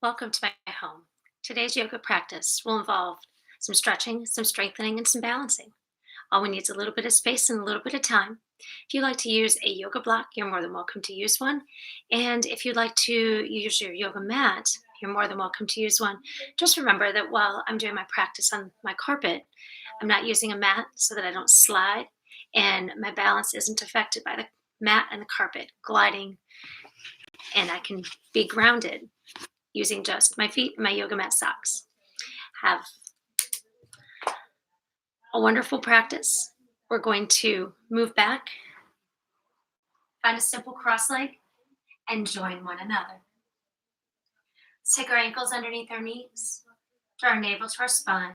Welcome to my home. Today's yoga practice will involve some stretching, some strengthening, and some balancing. All we need is a little bit of space and a little bit of time. If you'd like to use a yoga block, you're more than welcome to use one. And if you'd like to use your yoga mat, you're more than welcome to use one. Just remember that while I'm doing my practice on my carpet, I'm not using a mat so that I don't slide, and my balance isn't affected by the mat and the carpet gliding, and I can be grounded using just my feet and my yoga mat socks. Have a wonderful practice. We're going to move back, find a simple cross leg, and join one another. Let's take our ankles underneath our knees, draw our navel to our spine.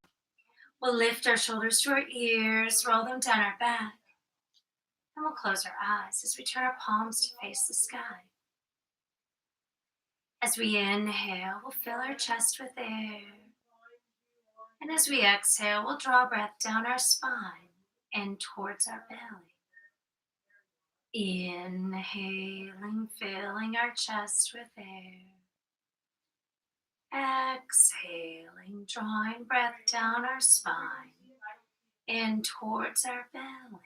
We'll lift our shoulders to our ears, roll them down our back, and we'll close our eyes as we turn our palms to face the sky. As we inhale, we'll fill our chest with air. And as we exhale, we'll draw breath down our spine and towards our belly. Inhaling, filling our chest with air. Exhaling, drawing breath down our spine and towards our belly.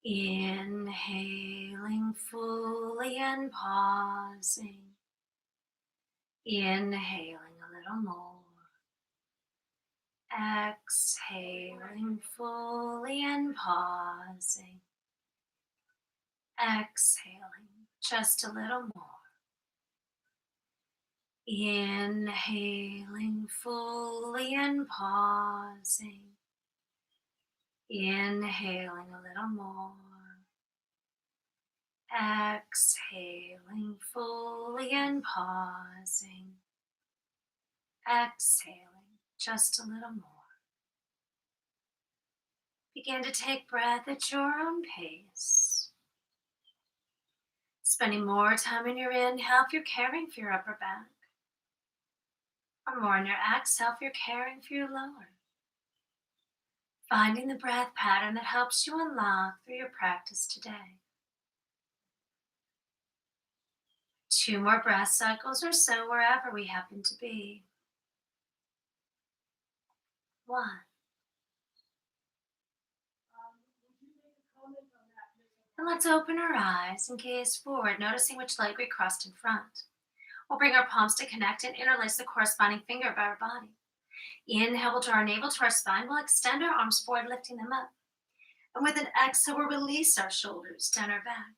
Inhaling fully and pausing. Inhaling a little more. Exhaling fully and pausing. Exhaling just a little more. Inhaling fully and pausing. Inhaling a little more. Exhaling fully and pausing. Exhaling just a little more. Begin to take breath at your own pace. Spending more time in your inhale if you're caring for your upper back, or more in your exhale if you're caring for your lower. Finding the breath pattern that helps you unlock through your practice today. 2 more breath cycles or so wherever we happen to be. 1. And let's open our eyes and gaze forward, noticing which leg we crossed in front. We'll bring our palms to connect and interlace the corresponding finger of our body. Inhale, we'll draw our navel to our spine. We'll extend our arms forward, lifting them up. And with an exhale, we'll release our shoulders down our back.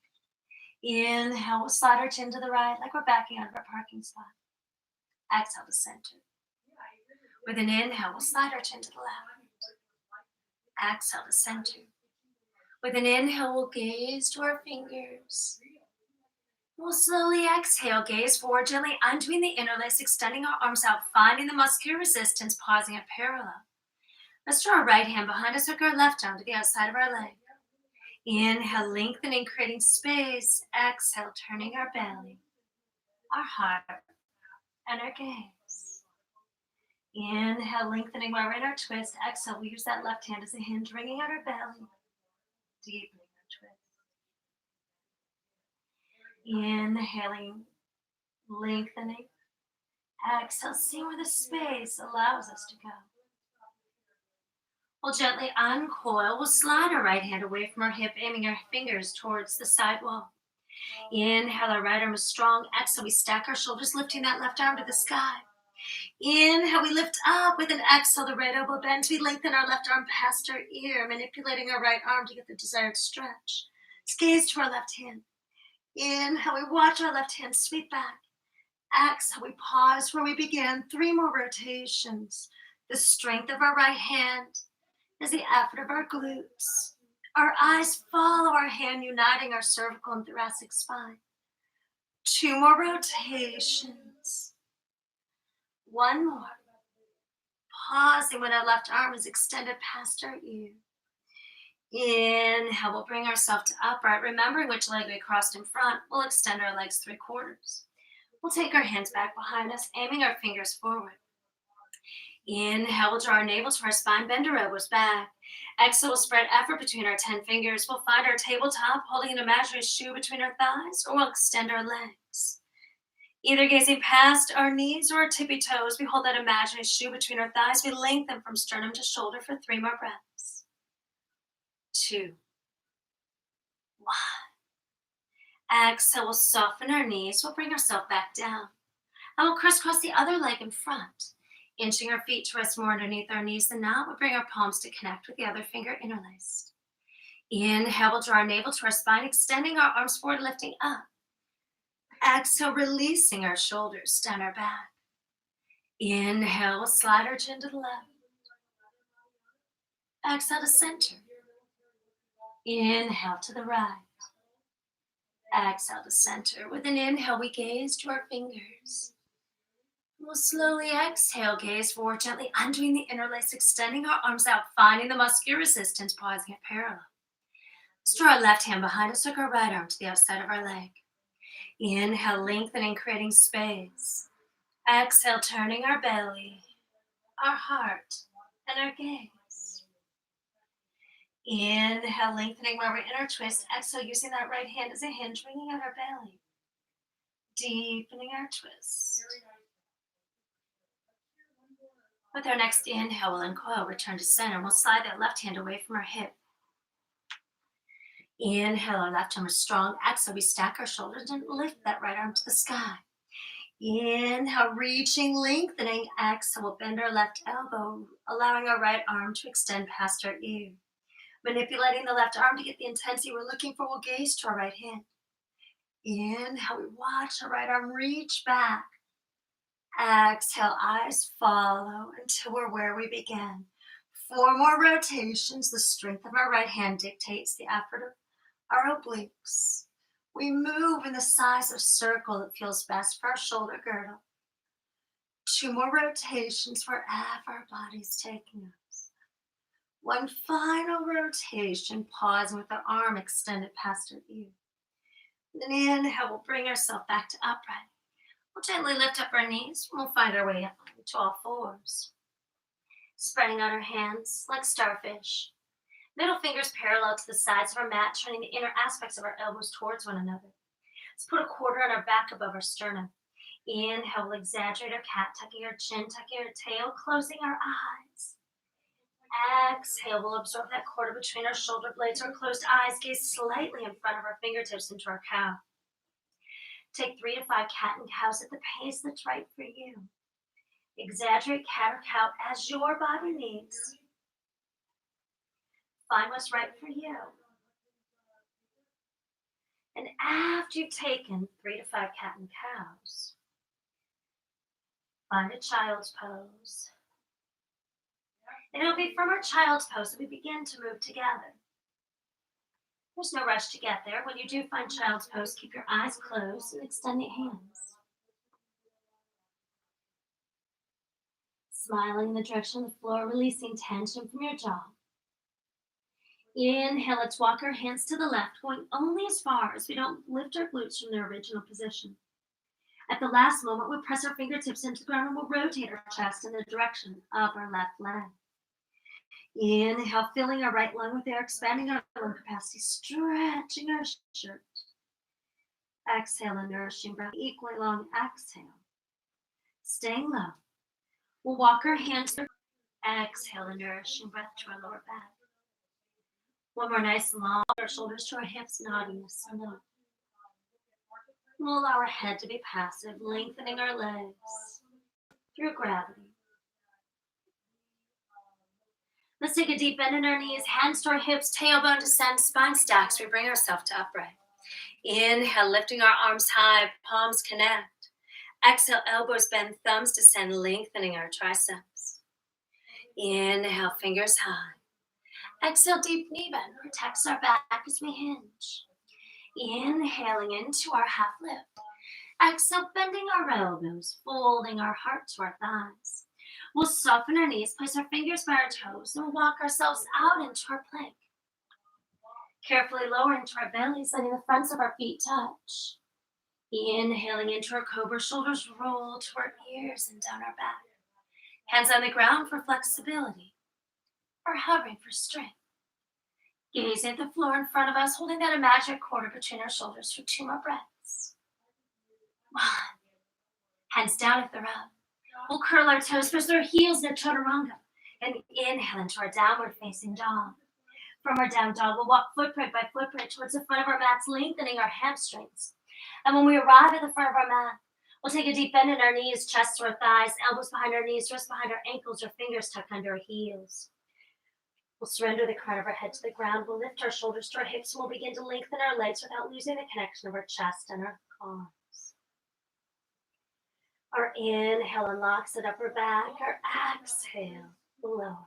Inhale, we'll slide our chin to the right like we're backing out of our parking spot. Exhale to center. With an inhale, we'll slide our chin to the left. Exhale to center. With an inhale, we'll gaze to our fingers. We'll slowly exhale, gaze forward, gently undoing the interlace, extending our arms out, finding the muscular resistance, pausing at parallel. Let's draw our right hand behind us, hook our left arm to the outside of our leg. Inhale, lengthening, creating space. Exhale, turning our belly, our heart, and our gaze. Inhale, lengthening while we're in our twist. Exhale, we use that left hand as a hinge, wringing out our belly, deepening our twist. Inhaling, lengthening. Exhale, seeing where the space allows us to go. We'll gently uncoil. We'll slide our right hand away from our hip, aiming our fingers towards the side wall. Inhale, our right arm is strong. Exhale, we stack our shoulders, lifting that left arm to the sky. Inhale, we lift up. With an exhale, the right elbow bends. We lengthen our left arm past our ear, manipulating our right arm to get the desired stretch. Let's gaze to our left hand. Inhale, we watch our left hand sweep back. Exhale, we pause where we began. 3 more rotations. The strength of our right hand is the effort of our glutes. Our eyes follow our hand, uniting our cervical and thoracic spine. 2 more rotations. 1 more. Pausing when our left arm is extended past our ear. Inhale, we'll bring ourselves to upright. Remembering which leg we crossed in front, we'll extend our legs 3/4. We'll take our hands back behind us, aiming our fingers forward. Inhale, we'll draw our navel to our spine, bend our elbows back. Exhale, we'll spread effort between our 10 fingers. We'll find our tabletop, holding an imaginary shoe between our thighs, or we'll extend our legs. Either gazing past our knees or our tippy toes, we hold that imaginary shoe between our thighs. We lengthen from sternum to shoulder for 3 more breaths. 2, 1. Exhale, we'll soften our knees. We'll bring ourselves back down. And we'll crisscross the other leg in front, inching our feet to rest more underneath our knees than not. We'll bring our palms to connect with the other finger interlaced. Inhale, we'll draw our navel to our spine, extending our arms forward, lifting up. Exhale, releasing our shoulders down our back. Inhale, we'll slide our chin to the left. Exhale to center. Inhale to the right. Exhale to center. With an inhale, we gaze to our fingers. We'll slowly exhale, gaze forward, gently undoing the interlace, extending our arms out, finding the muscular resistance, pausing it parallel. Let's draw our left hand behind us, hook our right arm to the outside of our leg. Inhale, lengthening, creating space. Exhale, turning our belly, our heart, and our gaze. Inhale, lengthening while we inner twist. Exhale, using that right hand as a hinge, bringing out our belly. Deepening our twist. With our next inhale, we'll uncoil, return to center. We'll slide that left hand away from our hip. Inhale, our left arm is strong. Exhale, we stack our shoulders and lift that right arm to the sky. Inhale, reaching, lengthening. Exhale, we'll bend our left elbow, allowing our right arm to extend past our ear. Manipulating the left arm to get the intensity we're looking for, we'll gaze to our right hand. Inhale, we watch our right arm reach back. Exhale, eyes follow until we're where we began. 4 more rotations. The strength of our right hand dictates the effort of our obliques. We move in the size of circle that feels best for our shoulder girdle. 2 more rotations wherever our body's taking us. 1 final rotation, pausing with our arm extended past our ear. Then inhale, we'll bring ourselves back to upright. We'll gently lift up our knees. We'll find our way up to all fours. Spreading out our hands like starfish. Middle fingers parallel to the sides of our mat, turning the inner aspects of our elbows towards one another. Let's put a quarter on our back above our sternum. Inhale, we'll exaggerate our cat, tucking our chin, tucking our tail, closing our eyes. Exhale, we'll absorb that quarter between our shoulder blades. Our closed eyes, gaze slightly in front of our fingertips into our cow. Take 3 to 5 cat and cows at the pace that's right for you. Exaggerate cat or cow as your body needs. Find what's right for you. And after you've taken 3 to 5 cat and cows, find a child's pose. And it'll be from our child's pose that we begin to move together. There's no rush to get there. When you do find child's pose, keep your eyes closed and extend the hands. Smiling in the direction of the floor, releasing tension from your jaw. Inhale, let's walk our hands to the left, going only as far as we don't lift our glutes from their original position. At the last moment, we'll press our fingertips into the ground and we'll rotate our chest in the direction of our left leg. Inhale, filling our right lung with air, expanding our lung capacity, stretching our shirt. Exhale, a nourishing breath, equally long exhale. Staying low. We'll walk our hands through. Exhale, a nourishing breath to our lower back. One more nice and long, our shoulders to our hips, nodding yes or no. We'll allow our head to be passive, lengthening our legs through gravity. Let's take a deep bend in our knees, hands to our hips, tailbone descends, spine stacks. We bring ourselves to upright. Inhale, lifting our arms high, palms connect. Exhale, elbows bend, thumbs descend, lengthening our triceps. Inhale, fingers high. Exhale, deep knee bend, protects our back as we hinge. Inhaling into our half lift. Exhale, bending our elbows, folding our heart to our thighs. We'll soften our knees, place our fingers by our toes, and we'll walk ourselves out into our plank. Carefully lowering to our bellies, letting the fronts of our feet touch. Inhaling into our cobra, shoulders roll to our ears and down our back. Hands on the ground for flexibility, or hovering for strength. Gazing at the floor in front of us, holding that imaginary quarter between our shoulders for 2 more breaths. 1, Hands down if they're up. We'll curl our toes, press our heels in a chaturanga, and inhale into our downward facing dog. From our down dog, we'll walk footprint by footprint towards the front of our mats, lengthening our hamstrings. And when we arrive at the front of our mat, we'll take a deep bend in our knees, chest to our thighs, elbows behind our knees, wrists behind our ankles, our fingers tucked under our heels. We'll surrender the crown of our head to the ground. We'll lift our shoulders to our hips, and we'll begin to lengthen our legs without losing the connection of our chest and our arms. Our inhale unlocks the upper back. Our exhale, lower.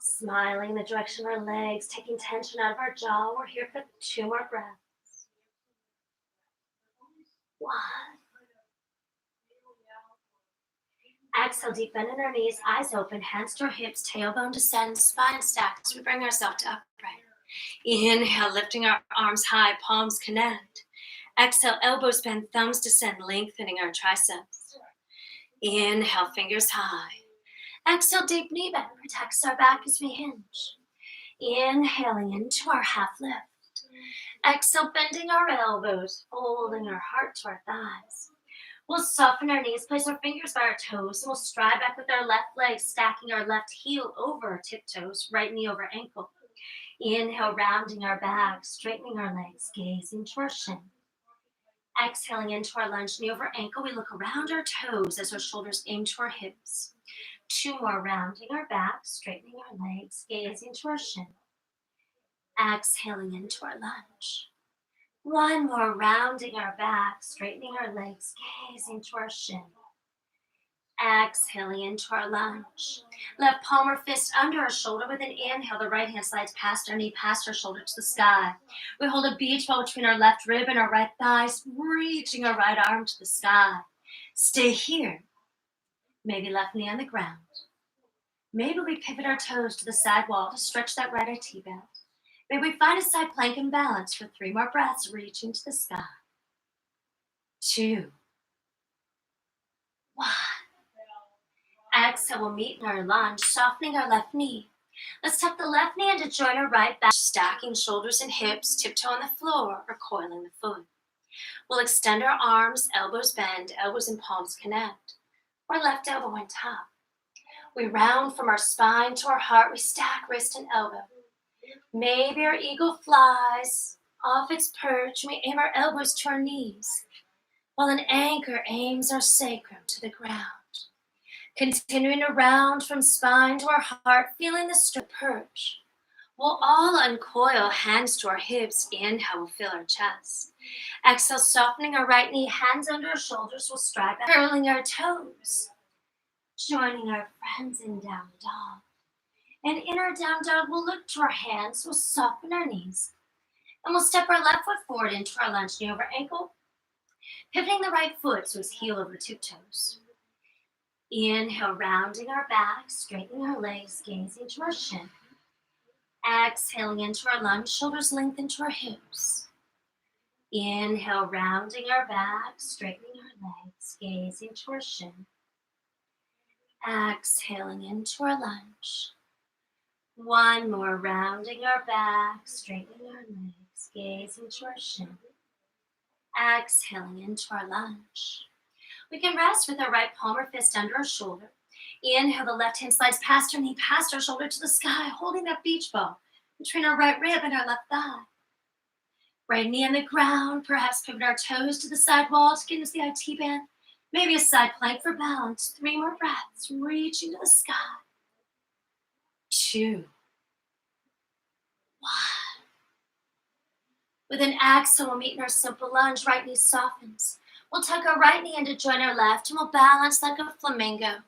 Smiling in the direction of our legs, taking tension out of our jaw. We're here for 2 more breaths. 1. Exhale, deep bend in our knees, eyes open, hands to our hips, tailbone descends, spine stacks. We bring ourselves to upright. Inhale, lifting our arms high, palms connect. Exhale, elbows bend, thumbs descend, lengthening our triceps. Inhale, fingers high. Exhale, deep knee bend, protects our back as we hinge. Inhaling into our half lift. Exhale, bending our elbows, folding our heart to our thighs. We'll soften our knees, place our fingers by our toes, and we'll stride back with our left leg, stacking our left heel over our tiptoes, right knee over ankle. Inhale, rounding our back, straightening our legs, gazing to our shin. Exhaling into our lunge, knee over ankle, we look around our toes as our shoulders aim to our hips. 2 more, rounding our back, straightening our legs, gazing to our shin. Exhaling into our lunge. 1 more, rounding our back, straightening our legs, gazing to our shin. Exhaling into our lunge. Left palm or fist under our shoulder. With an inhale, the right hand slides past our knee, past our shoulder to the sky. We hold a beach ball between our left rib and our right thighs, reaching our right arm to the sky. Stay here. Maybe left knee on the ground. Maybe we pivot our toes to the side wall to stretch that right IT belt. Maybe we find a side plank and balance for 3 more breaths, reaching to the sky. 2. 1. Exhale, we'll meet in our lunge, softening our left knee. Let's tuck the left knee in to join our right back, stacking shoulders and hips, tiptoe on the floor, or coiling the foot. We'll extend our arms, elbows bend, elbows and palms connect, or left elbow on top. We round from our spine to our heart, we stack wrist and elbow. Maybe our eagle flies off its perch, and we aim our elbows to our knees, while an anchor aims our sacrum to the ground. Continuing to round from spine to our heart, feeling the strength perch. We'll all uncoil, hands to our hips. Inhale, we'll feel our chest. Exhale, softening our right knee, hands under our shoulders. We'll stride back, curling our toes. Joining our friends in down dog. And in our down dog, we'll look to our hands. We'll soften our knees. And we'll step our left foot forward into our lunge, knee over ankle. Pivoting the right foot so it's heel over tiptoes. Inhale, rounding our back, straightening our legs, gazing to our shin. Exhaling into our lunge, shoulders lengthen to our hips. Inhale, rounding our back, straightening our legs, gazing to our shin. Exhaling into our lunge. 1 more, rounding our back, straightening our legs, gazing to our shin. Exhaling into our lunge. We can rest with our right palm or fist under our shoulder. Inhale, the left hand slides past our knee, past our shoulder to the sky, holding that beach ball between our right rib and our left thigh. Right knee on the ground, perhaps pivot our toes to the side wall to get into the IT band. Maybe a side plank for balance. 3 more breaths, reaching to the sky. 2. 1. With an exhale, we'll meet in our simple lunge. Right knee softens. We'll tuck our right knee in to join our left, and we'll balance like a flamingo.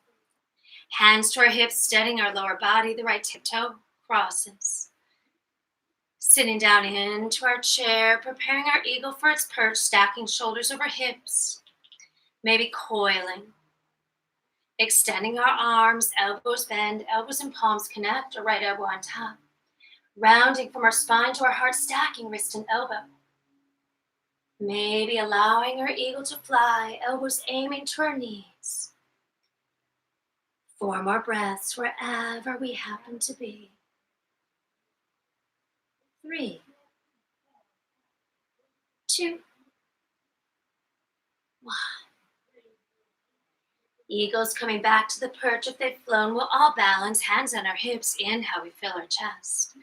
Hands to our hips, steadying our lower body. The right tiptoe crosses. Sitting down into our chair, preparing our eagle for its perch, stacking shoulders over hips. Maybe coiling. Extending our arms, elbows bend, elbows and palms connect, or right elbow on top. Rounding from our spine to our heart, stacking wrist and elbow. Maybe allowing our eagle to fly, elbows aiming to our knees. 4 more breaths wherever we happen to be. 3, 2, 1. Eagles coming back to the perch if they've flown. We'll all balance, hands on our hips. Inhale, we fill our chest.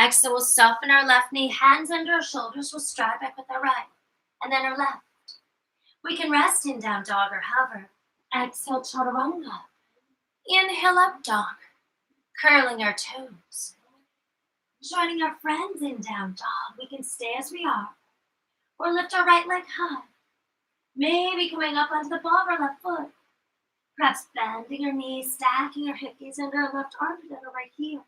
Exhale, we'll soften our left knee, hands under our shoulders. We'll stride back with our right, and then our left. We can rest in down dog or hover. Exhale, chaturanga. Inhale, up dog, curling our toes. Joining our friends in down dog, we can stay as we are, or lift our right leg high. Maybe coming up onto the ball of our left foot. Perhaps bending our knees, stacking our hip gaze under our left armpit and our right heel.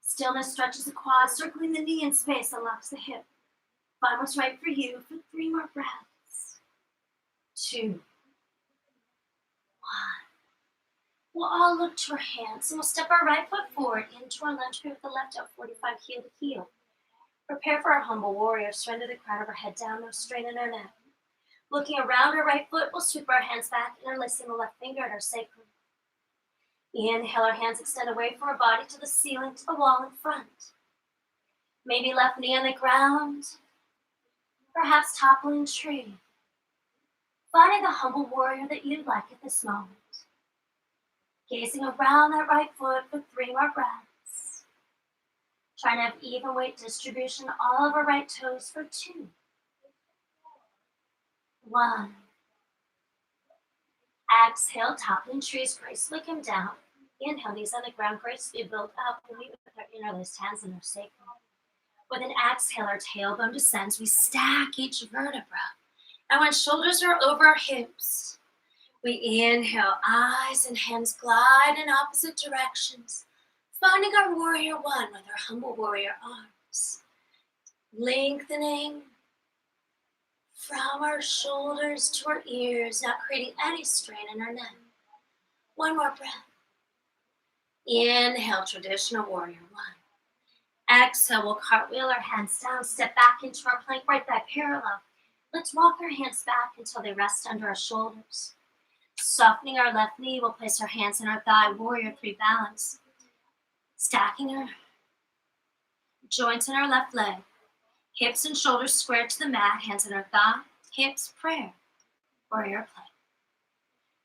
Stillness stretches the quad, circling the knee in space, unlocks the hip. Find what's right for you for 3 more breaths. 2, 1. We'll all look to our hands and we'll step our right foot forward into our lunge with the left out 45 heel to heel. Prepare for our humble warrior. Surrender the crown of our head down, no strain in our neck. Looking around our right foot, we'll sweep our hands back, interlacing the left finger at our sacrum. Inhale, our hands extend away from our body to the ceiling, to the wall in front. Maybe left knee on the ground, perhaps toppling tree. Finding the humble warrior that you'd like at this moment. Gazing around that right foot for 3 more breaths. Trying to have even weight distribution all of our right toes for 2. 1. Exhale, toppling trees, gracefully come down. Inhale, knees on the ground, gracefully build up. We meet with our interlaced hands in our sacrum. With an exhale, our tailbone descends. We stack each vertebra. And when shoulders are over our hips, we inhale, eyes and hands glide in opposite directions, finding our warrior 1 with our humble warrior arms. Lengthening from our shoulders to our ears, not creating any strain in our neck. 1 more breath. Inhale, traditional warrior 1. Exhale, we'll cartwheel our hands down, step back into our plank, right back parallel. Let's walk our hands back until they rest under our shoulders. Softening our left knee, we'll place our hands in our thigh, warrior 3 balance. Stacking our joints in our left leg. Hips and shoulders squared to the mat, hands in our thigh, hips, prayer, warrior plank.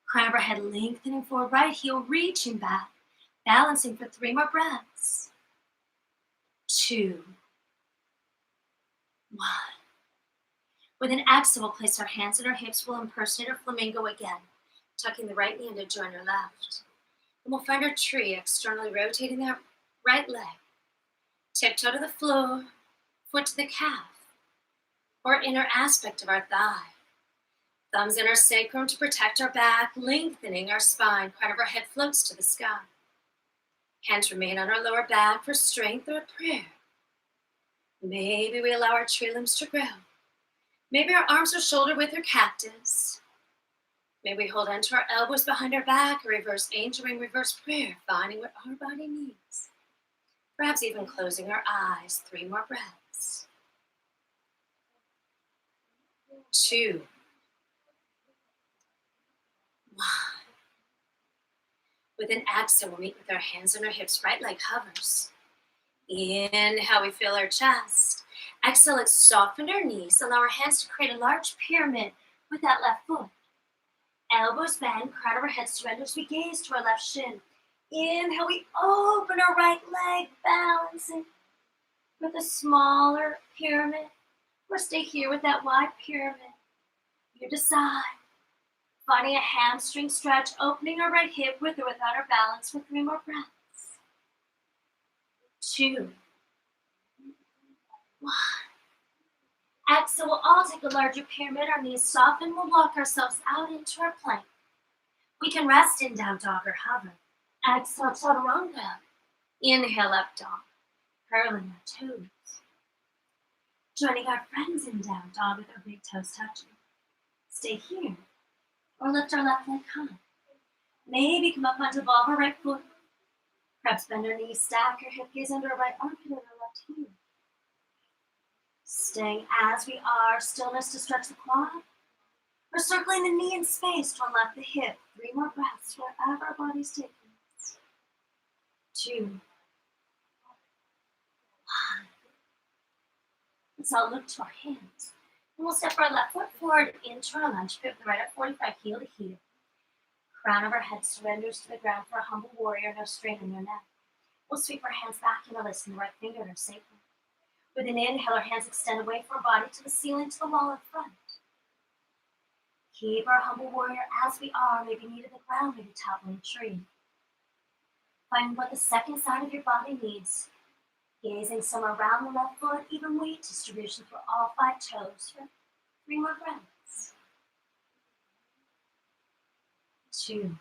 Crown of our head lengthening forward, right heel reaching back, balancing for 3 more breaths. 2, 1. With an exhale, we'll place our hands in our hips. We'll impersonate our flamingo again, tucking the right knee in to join our left. And we'll find our tree, externally rotating that right leg. Tiptoe to the floor, foot to the calf, or inner aspect of our thigh. Thumbs in our sacrum to protect our back, lengthening our spine. Crown of our head floats to the sky. Hands remain on our lower back for strength or prayer. Maybe we allow our tree limbs to grow. Maybe our arms are shoulder width or cactus. Maybe we hold onto our elbows behind our back, or reverse angel ring, reverse prayer, finding what our body needs. Perhaps even closing our eyes. 3 more breaths. 2, 1. With an exhale, we'll meet with our hands on our hips, right leg hovers. Inhale, we feel our chest. Exhale, let's soften our knees. Allow our hands to create a large pyramid with that left foot. Elbows bend, crown of our head surrenders. We gaze to our left shin. Inhale, we open our right leg, balancing with a smaller pyramid. Or stay here with that wide pyramid. You decide. Finding a hamstring stretch, opening our right hip with or without our balance for 3 more breaths. 2, 1. Exhale, we'll all take a larger pyramid. Our knees soften. We'll walk ourselves out into our plank. We can rest in down dog or hover. Exhale, chaturanga. Inhale, up dog, curling our toes. Joining our friends in down dog with our big toes touching. Stay here, or lift our left leg high. Maybe come up onto the ball of our right foot. Perhaps bend our knees, stack your hip gaze under our right armpit and our left heel. Staying as we are, stillness to stretch the quad. Or circling the knee in space to unlock the hip. 3 more breaths wherever our body's taking us. 2, 1. Let's all look to our hands. And we'll step our left foot forward into our lunge, pivot the right at 45 heel to heel. Crown of our head surrenders to the ground for a humble warrior, no strain on your neck. We'll sweep our hands back and release the right finger in our sacrum. With an inhale, our hands extend away from our body to the ceiling, to the wall in front. Keep our humble warrior as we are, maybe knee to the ground, maybe toppling a tree. Find what the second side of your body needs. Gazing somewhere around the left foot, even weight distribution for all 5 toes for 3 more breaths. 2,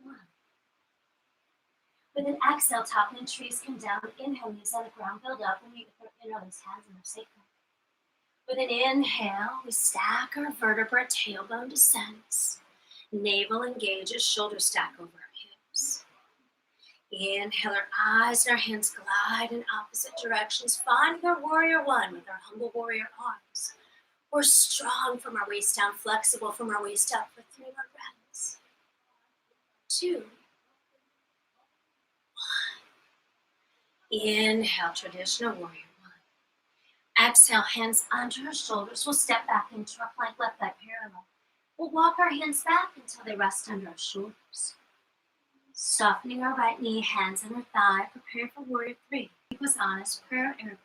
1. With an exhale, toppling trees come down. Inhale, knees on the ground, build up, and meet with our innermost hands in our sacrum. With an inhale, we stack our vertebra, tailbone descends. Navel engages, shoulders stack over our hips. Inhale, our eyes and our hands glide in opposite directions, finding our warrior 1 with our humble warrior arms. We're strong from our waist down, flexible from our waist up for 3 more breaths. 2, 1. Inhale, traditional warrior 1. Exhale, hands under our shoulders. We'll step back into our plank, left thigh parallel. We'll walk our hands back until they rest under our shoulders. Softening our right knee, hands on our thigh, prepare for warrior 3. Keep us honest, prayer airplane.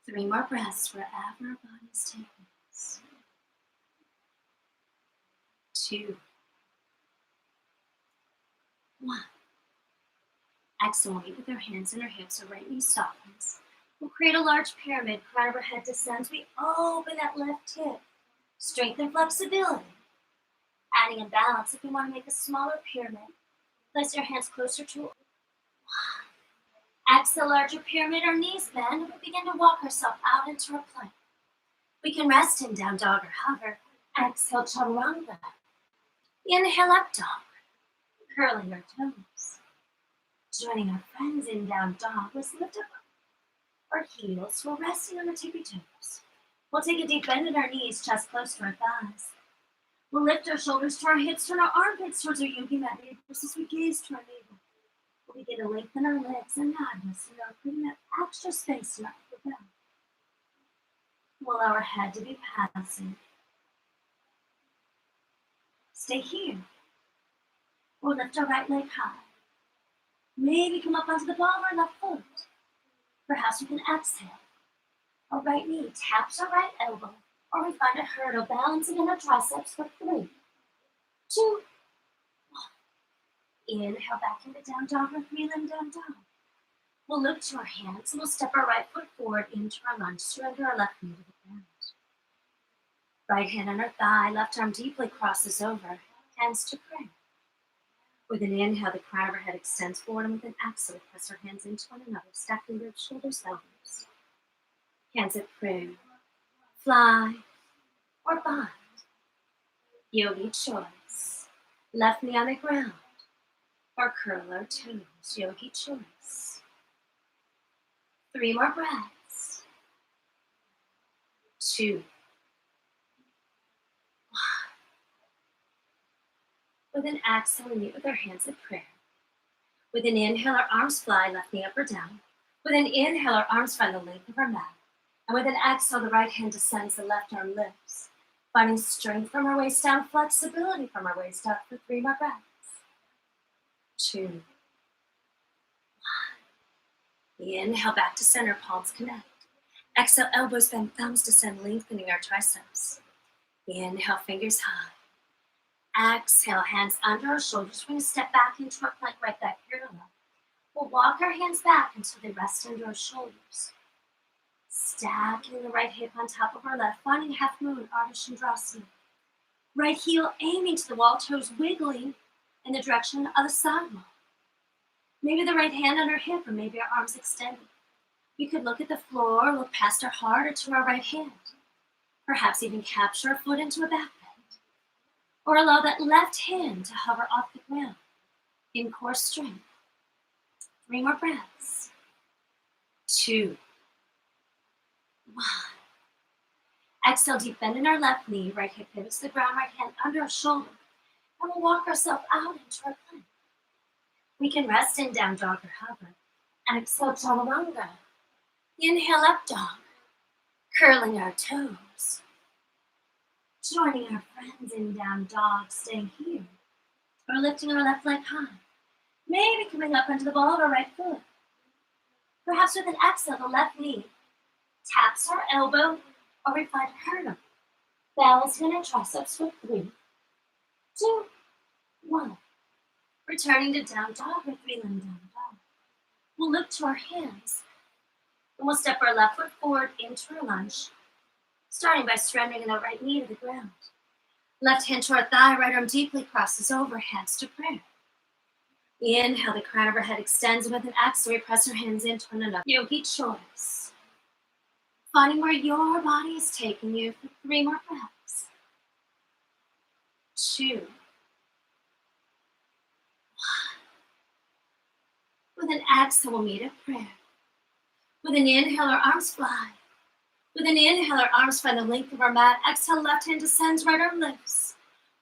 3 more breaths wherever our bodies take us. 2, 1. Exhale, meet with our hands and our hips, our right knee softens. We'll create a large pyramid, crown of our head descends. We open that left hip. Strength and flexibility. Adding in balance, if you want to make a smaller pyramid, place your hands closer to 1. Exhale, larger pyramid, our knees bend, and we begin to walk ourselves out into our plank. We can rest in down dog or hover. Exhale, chaturanga. Inhale, up dog, curling our toes. Joining our friends in down dog, let's lift up our heels. We're resting on our tippy toes. We'll take a deep bend in our knees, chest close to our thighs. We'll lift our shoulders to our hips, turn our armpits towards our yogi mat neighbors as we gaze to our navel. We'll begin to lengthen our legs and madness, creating that extra space in our upper belly. We'll allow our head to be passive. Stay here. We'll lift our right leg high. Maybe come up onto the ball of our left foot. Perhaps we can exhale. Our right knee taps our right elbow, or we find a hurdle, balancing in our triceps for 3, 2, 1. Inhale back into down dog or 3-limb down dog. We'll look to our hands and we'll step our right foot forward into our lunge. Surrender our left knee to the ground. Right hand on our thigh, left arm deeply crosses over, hands to prayer. With an inhale, the crown of our head extends forward, and with an exhale, press our hands into one another, stacking ribs, shoulders, elbows. Hands at prayer. Fly or bind. Yogi choice. Left knee on the ground or curl our toes. Yogi choice. 3 more breaths. 2, 1. With an exhale, we meet with our hands at prayer. With an inhale, our arms fly, left knee up or down. With an inhale, our arms find the length of our mat. And with an exhale, the right hand descends, the left arm lifts. Finding strength from our waist down, flexibility from our waist up for 3 more breaths. 2, 1. Inhale back to center, palms connect. Exhale, elbows bend, thumbs descend, lengthening our triceps. Inhale, fingers high. Exhale, hands under our shoulders. We're going to step back into our plank, right back parallel. We'll walk our hands back until they rest under our shoulders. Stacking the right hip on top of our left, finding half moon, Ardha Chandrasana. Right heel aiming to the wall, toes wiggling in the direction of the sidewall. Maybe the right hand on our hip, or maybe our arms extended. We could look at the floor, look past our heart, or to our right hand. Perhaps even capture a foot into a back bend. Or allow that left hand to hover off the ground in core strength. 3 more breaths. 2, 1. Exhale, deep bend in our left knee, right hip pivots to the ground, right hand under our shoulder. And we'll walk ourselves out into our plank. We can rest in down dog or hover. And exhale, chaturanga. Inhale, up dog, curling our toes. Joining our friends in down dog, staying here, or lifting our left leg high. Maybe coming up onto the ball of our right foot. Perhaps with an exhale, the left knee taps our elbow, or we find kernel. Balancing our triceps for 3, 2, 1. Returning to down dog or 3-limb down dog. We'll look to our hands, and we'll step our left foot forward into our lunge, starting by surrendering the right knee to the ground. Left hand to our thigh, right arm deeply crosses over, hands to prayer. Inhale, the crown of our head extends, and with an exhale, we press our hands into one another. Yogi choice. Finding where your body is taking you for 3 more breaths. 2, 1. With an exhale, we'll meet at prayer. With an inhale, our arms fly. With an inhale, our arms find the length of our mat. Exhale, left hand descends, right arm lifts.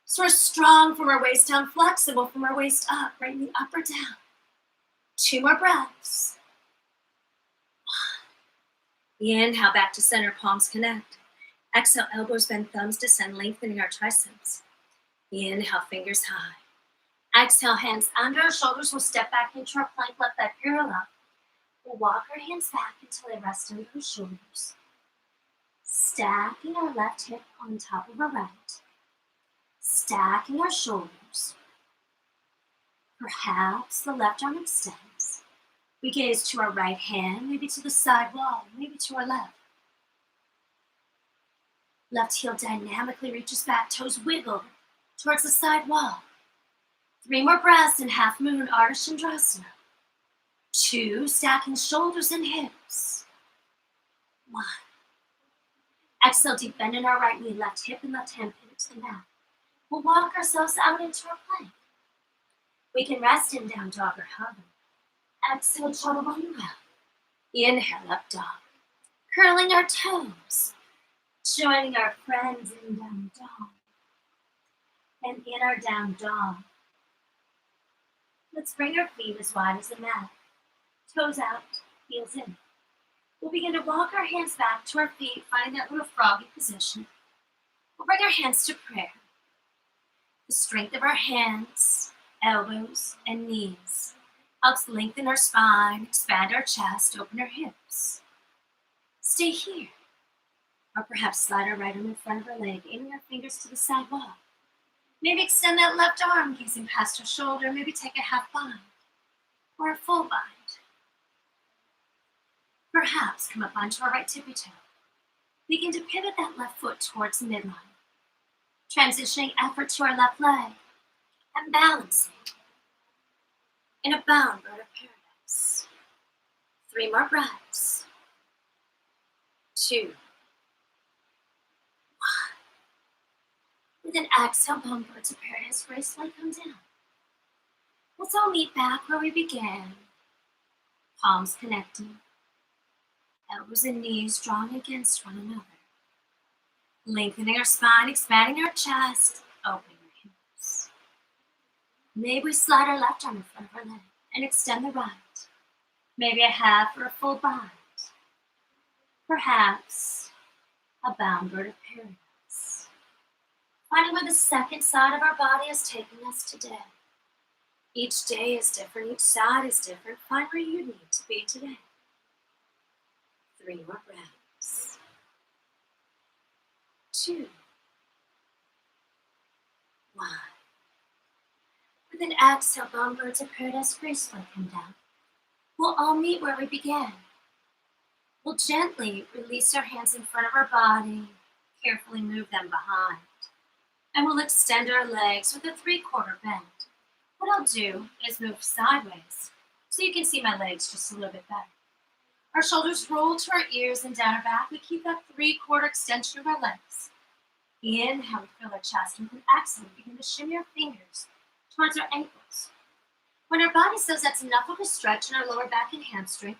So we're strong from our waist down, flexible from our waist up, right knee up or down. 2 more breaths. 1. Inhale, back to center, palms connect. Exhale, elbows bend, thumbs descend, lengthening our triceps. Inhale, fingers high. Exhale, hands under our shoulders. We'll step back into our plank, left leg parallel. We'll walk our hands back until they rest under our shoulders. Stacking our left hip on top of our right. Stacking our shoulders. Perhaps the left arm extends. We gaze to our right hand, maybe to the side wall, maybe to our left. Left heel dynamically reaches back, toes wiggle towards the side wall. 3 more breaths in half moon, Ardha Chandrasana. 2, stacking shoulders and hips. 1. Exhale, deep bend in our right knee, left hip and left hand pivot to the mat. We'll walk ourselves out into our plank. We can rest in down dog or hover. Exhale, chaturanga. Inhale, up dog. Curling our toes. Joining our friends in down dog. And in our down dog, let's bring our feet as wide as the mat. Toes out, heels in. We'll begin to walk our hands back to our feet, finding that little froggy position. We'll bring our hands to prayer. The strength of our hands, elbows, and knees helps lengthen our spine, expand our chest, open our hips. Stay here. Or perhaps slide our right arm in front of our leg, aiming our fingers to the side wall. Maybe extend that left arm, gazing past our shoulder. Maybe take a half bind or a full bind. Perhaps come up onto our right tippy toe. Begin to pivot that left foot towards the midline. Transitioning effort to our left leg and balancing in a bound bird of paradise. 3 more breaths. 2, 1. With an exhale, bound birds of paradise, gracefully come down. Let's all meet back where we began. Palms connecting. Elbows and knees drawn against one another. Lengthening our spine, expanding our chest, opening our hips. Maybe we slide our left arm in front of our leg and extend the right. Maybe a half or a full bind. Perhaps a bound bird of paradise. Finding where the second side of our body is taking us today. Each day is different, each side is different. Find where you need to be today. 3 more breaths. 2, 1. With an exhale, bound birds of paradise gracefully come down. We'll all meet where we began. We'll gently release our hands in front of our body, carefully move them behind. And we'll extend our legs with a 3/4 bend. What I'll do is move sideways so you can see my legs just a little bit better. Our shoulders roll to our ears and down our back. We keep that 3/4 extension of our legs. Inhale, we fill our chest. And with an exhale, we begin to shimmy our fingers towards our ankles. When our body says that's enough of a stretch in our lower back and hamstring,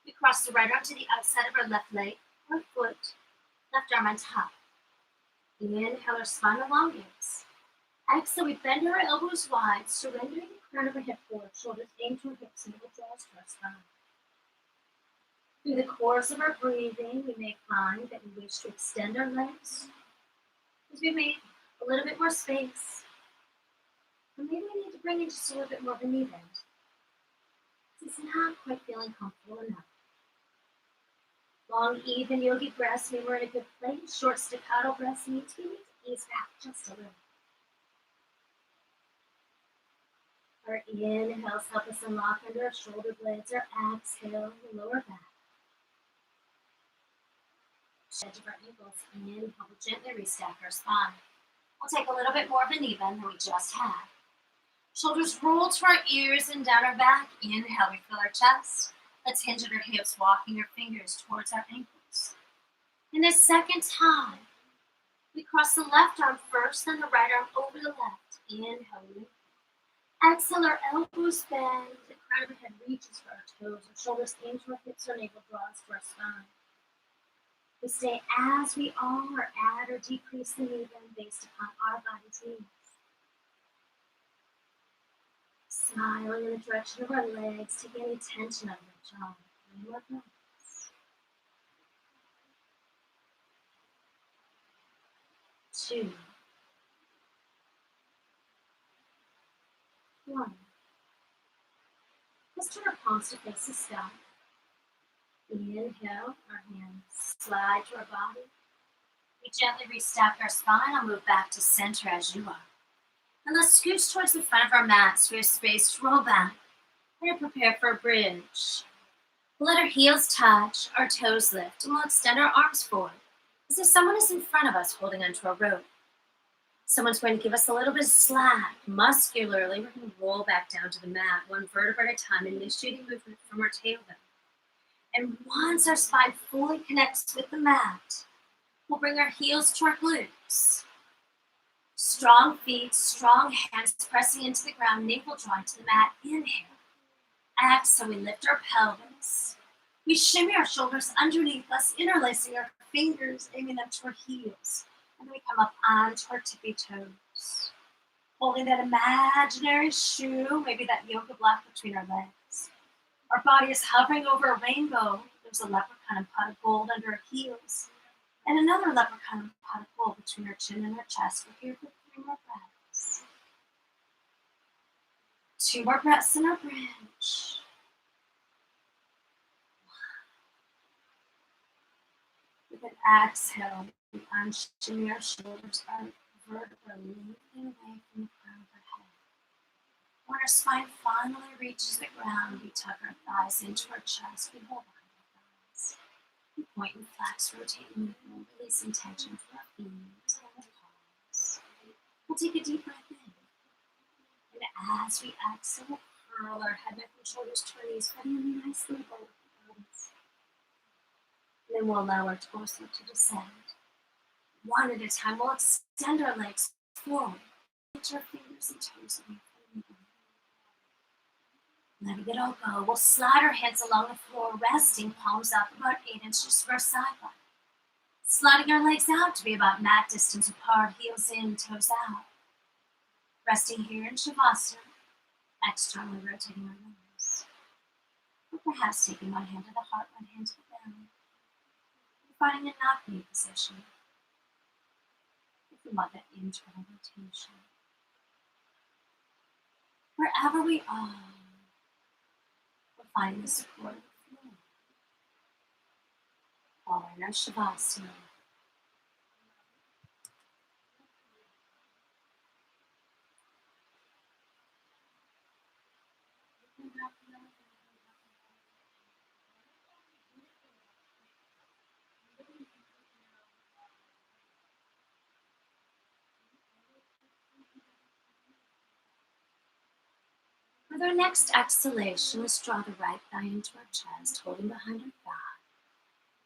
we cross the right arm to the outside of our left leg or foot, left arm on top. Inhale, our spine elongates. Exhale, we bend our elbows wide, surrendering the crown of our hip forward, shoulders aim toward hips, and we'll draw us to our spine. Through the course of our breathing, we may find that we wish to extend our legs As we made a little bit more space, or maybe we need to bring in just a little bit more of a knee bend. It's not quite feeling comfortable enough. Long, even yogi breaths mean we're in a good place. Short staccato breaths means we need to ease back just a little. Our inhales help us unlock under our shoulder blades. Our exhale, the lower back. Edge of our ankles. Inhale, we'll gently restack our spine. We'll take a little bit more of a knee bend than we just had. Shoulders roll to our ears and down our back. Inhale, we fill our chest. Let's hinge at our hips, walking our fingers towards our ankles. And the second time, we cross the left arm first, then the right arm over the left. Inhale. Exhale, our elbows bend. The crown of our head reaches for our toes. Our shoulders aim to our hips, our navel draws to our spine. We stay as we are, add or decrease the knee bend based upon our body's needs. Smiling in the direction of our legs, take any tension out of our jaw. One more breath. 2, 1. Let's turn our palms to face the sky. Inhale, our hands slide to our body. We gently restack our spine. I'll move back to center as you are. And let's scooch towards the front of our mat so we have space to roll back. We're going to prepare for a bridge. We'll let our heels touch, our toes lift, and we'll extend our arms forward as if someone is in front of us holding onto a rope. Someone's going to give us a little bit of slack. Muscularly, we're going to roll back down to the mat, one vertebra at a time, initiating movement from our tailbone. And once our spine fully connects with the mat, we'll bring our heels to our glutes. Strong feet, strong hands pressing into the ground, navel drawing to the mat. Inhale. Exhale, we lift our pelvis. We shimmy our shoulders underneath us, interlacing our fingers, aiming them to our heels. And then we come up onto our tippy toes. Holding that imaginary shoe, maybe that yoga block between our legs. Our body is hovering over a rainbow. There's a leprechaun and pot of gold under our heels. And another leprechaun and pot of gold between our chin and our chest. We're here for 3 more breaths. 2 more breaths in our bridge. 1. With an exhale, we unshimmy our shoulders, our vertebra lifting away from the crown of our head. When our spine finally reaches the ground, we tuck our thighs into our chest. We hold behind our thighs. We point and flex, rotate and move, releasing tension from our feet and the palms. We'll take a deep breath in. And as we exhale, we'll curl our head, neck, and shoulders to our knees, finding a nice little bow with the bodies. And then we'll allow our torso to descend. One at a time, we'll extend our legs forward. Reach our fingers and toes away from the ground. Letting it all go, we'll slide our hands along the floor, resting palms up about 8 inches from our side body. Sliding our legs out to be about mat distance apart, heels in, toes out. Resting here in Shavasana, externally rotating our limbs. Or perhaps taking one hand to the heart, one hand to the belly. Finding a not knee position. If we want that internal rotation. Wherever we are, we're finding the support of the floor. Following our Shavasana. With our next exhalation, let's draw the right thigh into our chest, holding behind our thigh.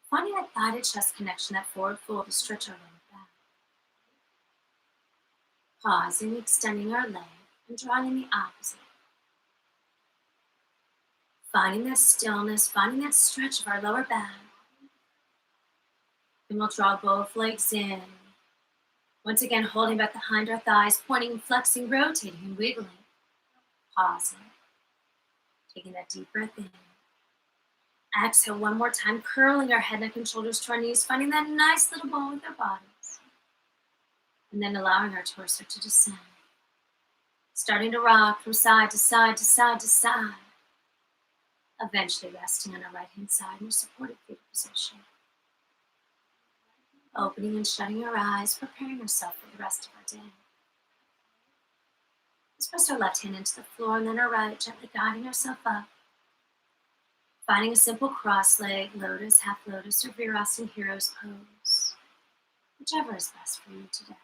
Finding that thigh to chest connection, that forward fold to stretch our lower back. Pausing, extending our leg, and drawing in the opposite. Finding that stillness, finding that stretch of our lower back. And we'll draw both legs in. Once again, holding back behind our thighs, pointing, flexing, rotating, and wiggling. Pausing. Taking that deep breath in. Exhale one more time, curling our head, neck, and shoulders to our knees, finding that nice little bow with our bodies. and then allowing our torso to descend, starting to rock from side to side to side to side, eventually resting on our right-hand side in a supported fetal position. Opening and shutting our eyes, preparing ourselves for the rest of our day. Let's press our left hand into the floor and then our right, gently guiding ourselves up. Finding a simple cross-leg, lotus, half lotus, or Virasana Hero's pose, whichever is best for you today.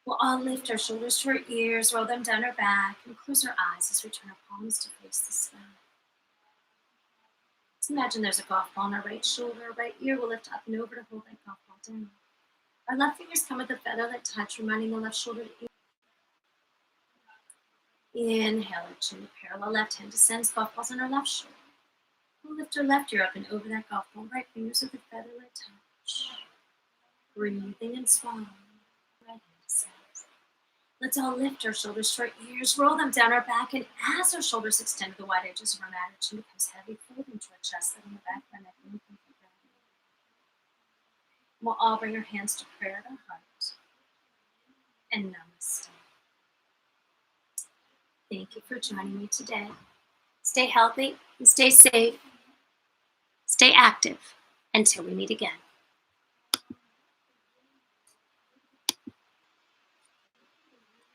We'll all lift our shoulders to our ears, roll them down our back, and close our eyes as we turn our palms to face the sky. Let's imagine there's a golf ball on our right shoulder. Our right ear will lift up and over to hold that golf ball down. Our left fingers come with a feather-like touch, reminding the left shoulder to inhale our chin to parallel left hand descends, golf balls on our left shoulder. We'll lift our left ear up and over that golf ball, right fingers with a feather-like touch. Breathing and swallowing, right hand descends. Let's all lift our shoulders to our ears, roll them down our back, and as our shoulders extend to the wide edges of our mat, our chin becomes heavy, fold into our chest, letting the back of our neck lengthen for gravity. We'll all bring our hands to prayer at our heart. And namaste. Thank you for joining me today. Stay healthy and stay safe. Stay active until we meet again.